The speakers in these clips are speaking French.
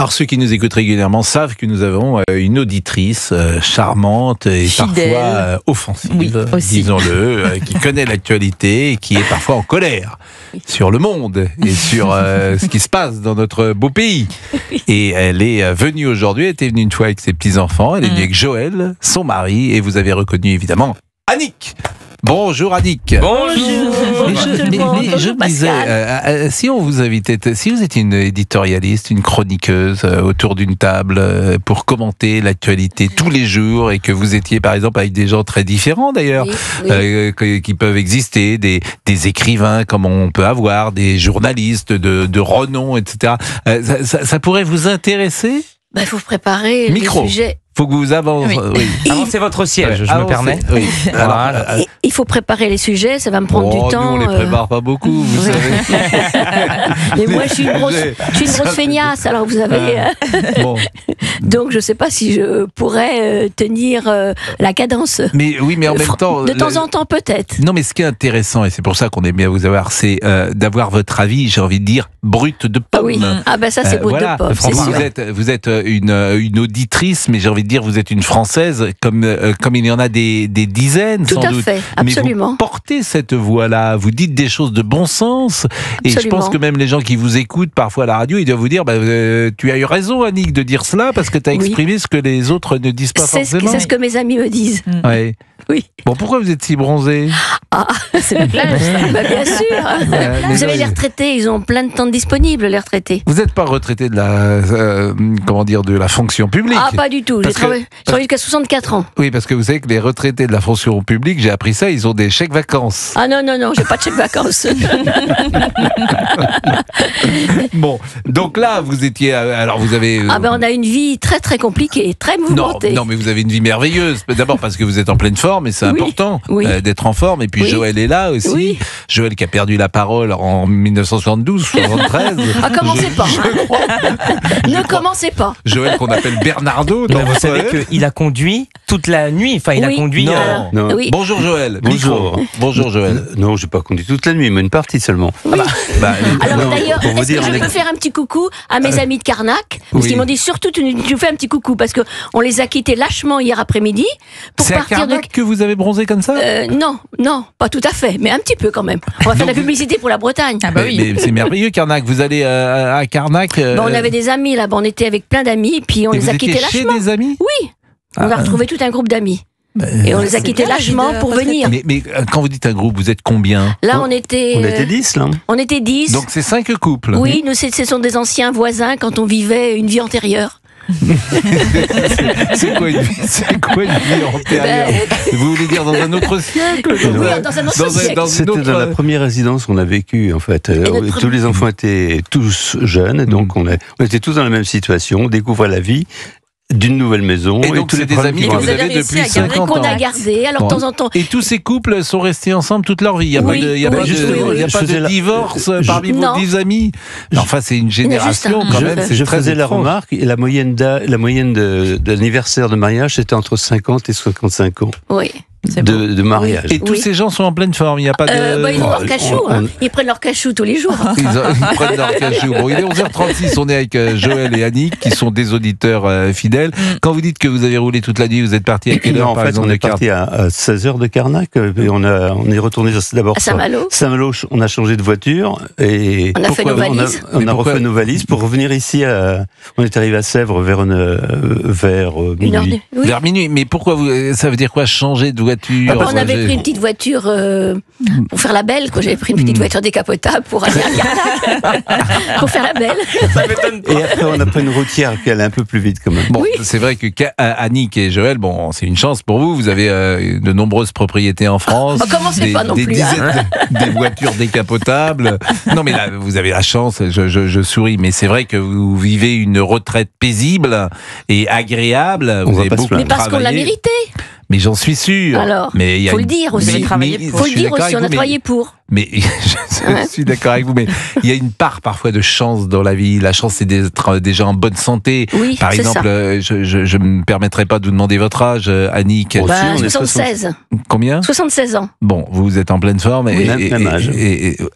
Alors ceux qui nous écoutent régulièrement savent que nous avons une auditrice charmante et fidèle, parfois offensive, oui, disons-le, qui connaît l'actualité et qui est parfois en colère sur le monde et sur ce qui se passe dans notre beau pays. Et elle est venue aujourd'hui, elle était venue une fois avec ses petits-enfants, elle est venue avec Joël, son mari, et vous avez reconnu évidemment Annick. Bonjour Annick. Bonjour. Mais je me disais, si on vous invitait, si vous étiez une éditorialiste, une chroniqueuse autour d'une table pour commenter l'actualité tous les jours et que vous étiez par exemple avec des gens très différents d'ailleurs, qui peuvent exister, des écrivains comme on peut avoir, des journalistes de renom, etc. Ça pourrait vous intéresser ? Il faut préparer les sujets. Faut que vous avancez. Oui. Avancez votre siège, je me permets. Oui. Voilà. Il faut préparer les sujets, ça va me prendre du temps. Nous, on les prépare pas beaucoup, vous savez. Mais moi, je suis une grosse feignasse, alors vous avez. Bon. Donc, je sais pas si je pourrais tenir la cadence. Mais oui, mais en même temps. De temps en temps, peut-être. Non, mais ce qui est intéressant, et c'est pour ça qu'on aime bien vous avoir, c'est d'avoir votre avis, j'ai envie de dire, brut de pomme. Oui. Ah ben ça, c'est brut de pomme. C'est sûr. Vous êtes une auditrice, mais j'ai envie de dire, vous êtes une Française, comme il y en a des dizaines, tout sans doute. Tout à fait, absolument. Mais vous portez cette voix-là, vous dites des choses de bon sens, et je pense que même les gens qui vous écoutent parfois à la radio, ils doivent vous dire, tu as eu raison, Annick, de dire cela, parce que tu as exprimé ce que les autres ne disent pas forcément. C'est ce que mes amis me disent. Ouais. Oui. Bon, pourquoi vous êtes si bronzée ? Ah, c'est la plage, bien sûr. Vous savez, les retraités, ils ont plein de temps disponible, les retraités. Vous n'êtes pas retraité de la fonction publique ? Ah, pas du tout. J'ai travaillé jusqu'à 64 ans. Oui, parce que vous savez que les retraités de la fonction publique, j'ai appris ça, ils ont des chèques vacances. Ah non, j'ai pas de chèque vacances. Bon, donc là, vous étiez... Alors, vous avez... on a une vie très, très compliquée, très mouvementée. Non, mais vous avez une vie merveilleuse. D'abord parce que vous êtes en pleine forme, et c'est important d'être en forme. Et puis Joël est là aussi. Oui. Joël qui a perdu la parole en 1972, 73. Ah, commencez pas. Ne commencez pas. Joël qu'on appelle Bernardo. Vous savez qu'il a conduit toute la nuit. Enfin, il a conduit... Non. Oui. Bonjour Joël. Bonjour Joël. Non, je n'ai pas conduit toute la nuit, mais une partie seulement. Oui. Alors d'ailleurs, est-ce que je peux faire un petit coucou à mes amis de Carnac ? Parce qu'ils m'ont dit surtout, tu fais un petit coucou, parce qu'on les a quittés lâchement hier après-midi. C'est à Carnac que vous avez bronzé comme ça ? Non, pas tout à fait, mais un petit peu quand même. On va faire de la publicité pour la Bretagne. Ah bah oui. Mais c'est merveilleux Carnac. Vous allez à Carnac On avait des amis là-bas, on était avec plein d'amis, puis on les a quittés lâchement. Chez des amis ? Oui, on a retrouvé tout un groupe d'amis. Et on les a quittés lâchement pour venir. Mais quand vous dites un groupe, vous êtes combien ? Là, on était 10, là. On était 10. Donc c'est 5 couples. Oui, nous, ce sont des anciens voisins quand on vivait une vie antérieure. C'est quoi une vie antérieure ? Vous voulez dire dans un autre siècle ? Oui, dans un autre siècle. C'était dans la première résidence qu'on a vécue, en fait. Tous les enfants étaient tous jeunes, donc on était tous dans la même situation, on découvrait la vie d'une nouvelle maison. Et donc c'est des amis que vous avez depuis 50 ans. Qu'on a gardé, alors de temps en temps. Et tous ces couples sont restés ensemble toute leur vie. Il n'y a pas de divorce parmi vos 10 amis. Enfin, c'est une génération quand même. Je faisais la remarque, et la moyenne d'anniversaire de mariage, c'était entre 50 et 65 ans. Oui. De mariage. Et tous ces gens sont en pleine forme, il n'y a pas de... ils ont leur cachou, ils prennent leur cachou tous les jours. Ils prennent leur cachou. Bon, il est 11h36, on est avec Joël et Annick, qui sont des auditeurs fidèles. Quand vous dites que vous avez roulé toute la nuit, vous êtes parti à quelle heure, par exemple, on est parti à 16h de Carnac, et on est retourné d'abord à Saint-Malo. Saint-Malo, on a changé de voiture, et on a fait nos valises. On a refait nos valises pour revenir ici, on est arrivé à Sèvres vers minuit. Vers minuit, mais pourquoi ça veut dire quoi, changer de voiture? On avait pris une petite voiture pour faire la belle. J'avais pris une petite voiture décapotable pour aller à Carnac pour faire la belle. Ça m'étonne pas. Et après, on a pris une routière qui allait un peu plus vite quand même. Bon, c'est vrai que Annick et Joël, bon, c'est une chance pour vous. Vous avez de nombreuses propriétés en France. Commencez pas non plus. Des voitures décapotables. Non, mais là, vous avez la chance. Je souris, mais c'est vrai que vous vivez une retraite paisible et agréable. Vous avez beaucoup travaillé. Mais parce qu'on l'a mérité. Mais j'en suis sûr. Alors, mais faut le dire aussi. Faut le dire aussi, on a travaillé pour. Mais je suis d'accord avec vous, mais il y a une part parfois de chance dans la vie. La chance, c'est d'être déjà en bonne santé. Oui, par exemple, je ne me permettrai pas de vous demander votre âge, Annick. 76. Combien ? 76 ans. Bon, vous êtes en pleine forme. Oui, même âge.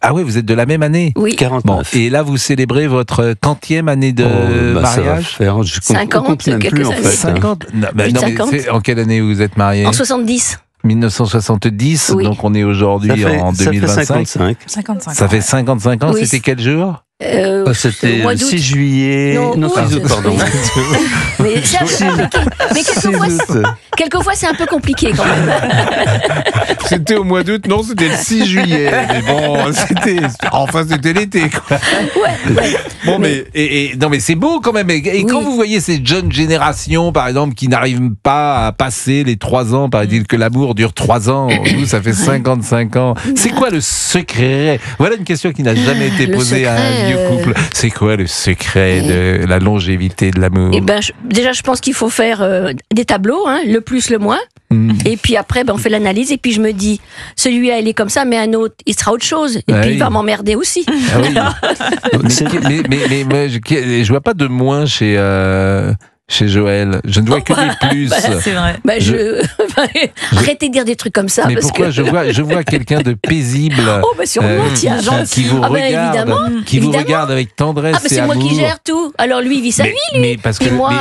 Ah oui, vous êtes de la même année ? Oui. 49. Bon, et là, vous célébrez votre quantième année de mariage ? 50, quelques années. 50 non, mais 50. en quelle année vous êtes marié ? En 70. 1970, oui. donc on est aujourd'hui en 2025. Ça fait 55. Ça fait 55 ans, oui. C'était quel jour ? C'était le 6 juillet. Non, 6 août, pardon. Mais c'est un peu compliqué. Mais quelquefois, c'est un peu compliqué quand même. C'était au mois d'août, non, c'était le 6 juillet. Mais bon, c'était l'été, quoi. Ouais. Bon, mais c'est beau quand même. Et quand vous voyez ces jeunes générations, par exemple, qui n'arrivent pas à passer les 3 ans, paraît-il que l'amour dure 3 ans. Nous, ça fait 55 ans. C'est quoi le secret ? Voilà une question qui n'a jamais été posée à un vieux couple. C'est quoi le secret de la longévité de l'amour ? Eh ben, déjà, je pense qu'il faut faire des tableaux, le plus, le moins. Et puis après, on fait l'analyse. Et puis je me dis, celui-là, il est comme ça, mais un autre, il sera autre chose. Et puis il va m'emmerder aussi. Ah oui. mais moi, je vois pas de moins chez Joël. Je ne vois que des plus. C'est vrai. Arrêtez de dire des trucs comme ça. Mais pourquoi je vois quelqu'un de paisible sûrement, tiens, qui vous regarde avec tendresse et c'est amour. moi qui gère tout. Alors lui, il vit sa vie, lui. Mais parce que, et moi,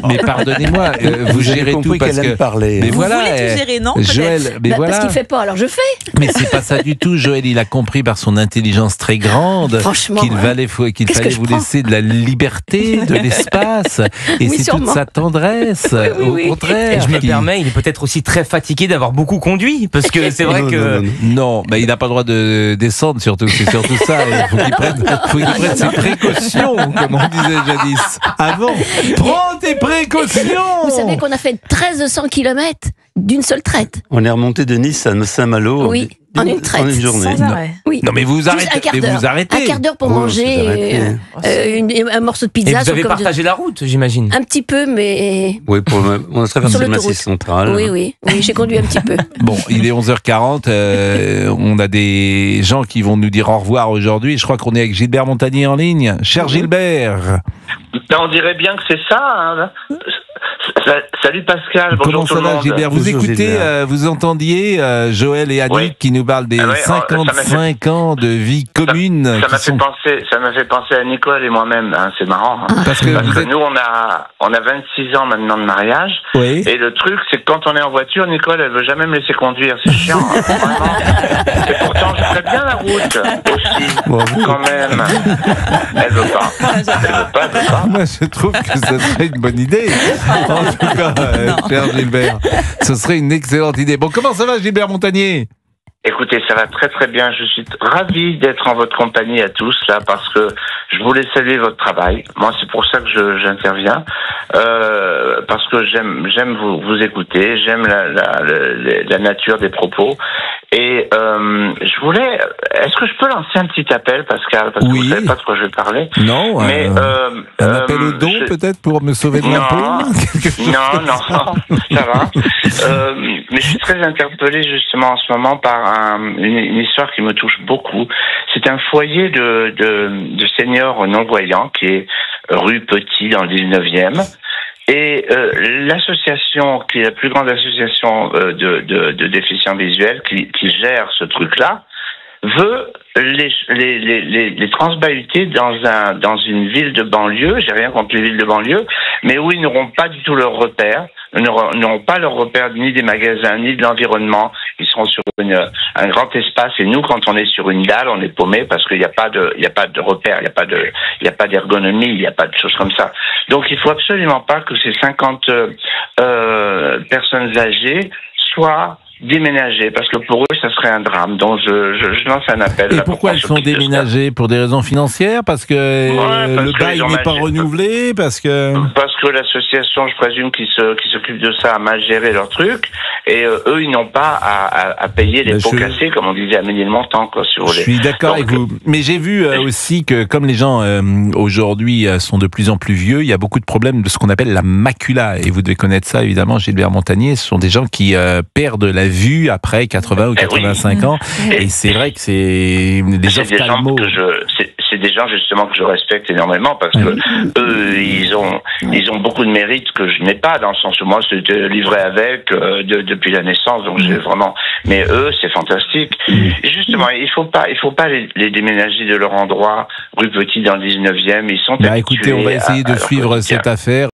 mais pardonnez-moi, vous gérez tout parce que. Parler. Mais vous voulez tout gérer, non ? Joël, mais voilà. Parce qu'il fait pas, alors je fais. Mais c'est pas ça du tout. Joël, il a compris par son intelligence très grande qu'il fallait vous laisser de la liberté, de l'espace. Et c'est toute sa tendresse, au contraire. Et je me permets, il est peut-être aussi très fatigué d'avoir beaucoup conduit, parce que c'est vrai que... Non, mais il n'a pas le droit de descendre, surtout. C'est surtout ça. Il faut qu'il prenne ses précautions, comme on disait jadis. Avant, prends tes précautions. Vous savez qu'on a fait 1300 km d'une seule traite. On est remonté de Nice à Saint-Malo. Oui. En une traite. En une journée. Oui. Non, mais vous arrêtez. Un quart d'heure pour manger un morceau de pizza. Et vous avez partagé la route, j'imagine. Un petit peu, mais... Oui, on a traversé le Massif central. Oui, j'ai conduit un petit peu. Bon, il est 11h40. On a des gens qui vont nous dire au revoir aujourd'hui. Je crois qu'on est avec Gilbert Montagnier en ligne. Cher Gilbert. On dirait bien que c'est ça. Salut Pascal, bonjour tout le monde. Comment ça va Gilbert ? Vous écoutez, vous entendiez Joël et Annick qui nous parlent des 55 ans de vie commune. Ça m'a fait penser à Nicole et moi-même, c'est marrant. Parce que nous, on a 26 ans maintenant de mariage. Oui. Et le truc, c'est que quand on est en voiture, Nicole, elle veut jamais me laisser conduire. C'est chiant, vraiment. Et pourtant, je ferais bien la route aussi, quand même. Elle veut pas. Moi, je trouve que ce serait une bonne idée. En tout cas, cher Gilbert, ce serait une excellente idée. Bon, comment ça va, Gilbert Montagnier ? Écoutez, ça va très très bien. Je suis ravi d'être en votre compagnie à tous là parce que je voulais saluer votre travail. Moi, c'est pour ça que j'interviens parce que j'aime vous écouter, j'aime la nature des propos et je voulais. Est-ce que je peux lancer un petit appel, Pascal, parce que vous savez pas de quoi je vais parler. Non. Mais un appel au don peut-être pour me sauver de l'impôt. Non, ça va. Mais je suis très interpellé justement en ce moment par une histoire qui me touche beaucoup. C'est un foyer de seniors non-voyants qui est rue Petit dans le 19e. Et l'association, qui est la plus grande association de déficients visuels, qui gère ce truc-là, veut les transbahuter dans une ville de banlieue. J'ai rien contre les villes de banlieue, mais où ils n'auront pas du tout leur repère, n'auront pas leur repère ni des magasins ni de l'environnement. Ils seront sur un grand espace et nous, quand on est sur une dalle, on est paumé parce qu'il n'y a pas de repère, il n'y a pas d'ergonomie, il n'y a pas de choses comme ça. Donc il faut absolument pas que ces 50 personnes âgées soient déménager, parce que pour eux, ça serait un drame. Donc, je lance un appel. Et pourquoi elles sont déménagées ? Pour des raisons financières ? Parce que le bail n'est pas renouvelé ? Parce que l'association, je présume, qui s'occupe de ça, a mal géré leur truc. Et eux, ils n'ont pas à payer les pots cassés, comme on disait à Ménilmontant, quoi, si vous voulez. Je suis d'accord avec vous. Mais j'ai vu aussi que, comme les gens aujourd'hui sont de plus en plus vieux, il y a beaucoup de problèmes de ce qu'on appelle la macula. Et vous devez connaître ça, évidemment, Gilbert Montagnier. Ce sont des gens qui perdent la a vu après 80 ou 85 ans. Et c'est vrai que c'est des ophtalmos. C'est des gens justement que je respecte énormément parce que eux, ils ont beaucoup de mérites que je n'ai pas, dans le sens où moi, c'était livré avec depuis la naissance, donc j'ai vraiment. Mais eux, c'est fantastique. Et justement, il faut pas les déménager de leur endroit, rue Petit dans le 19e. Ils sont habitués. Écoutez, on va essayer de suivre cette affaire.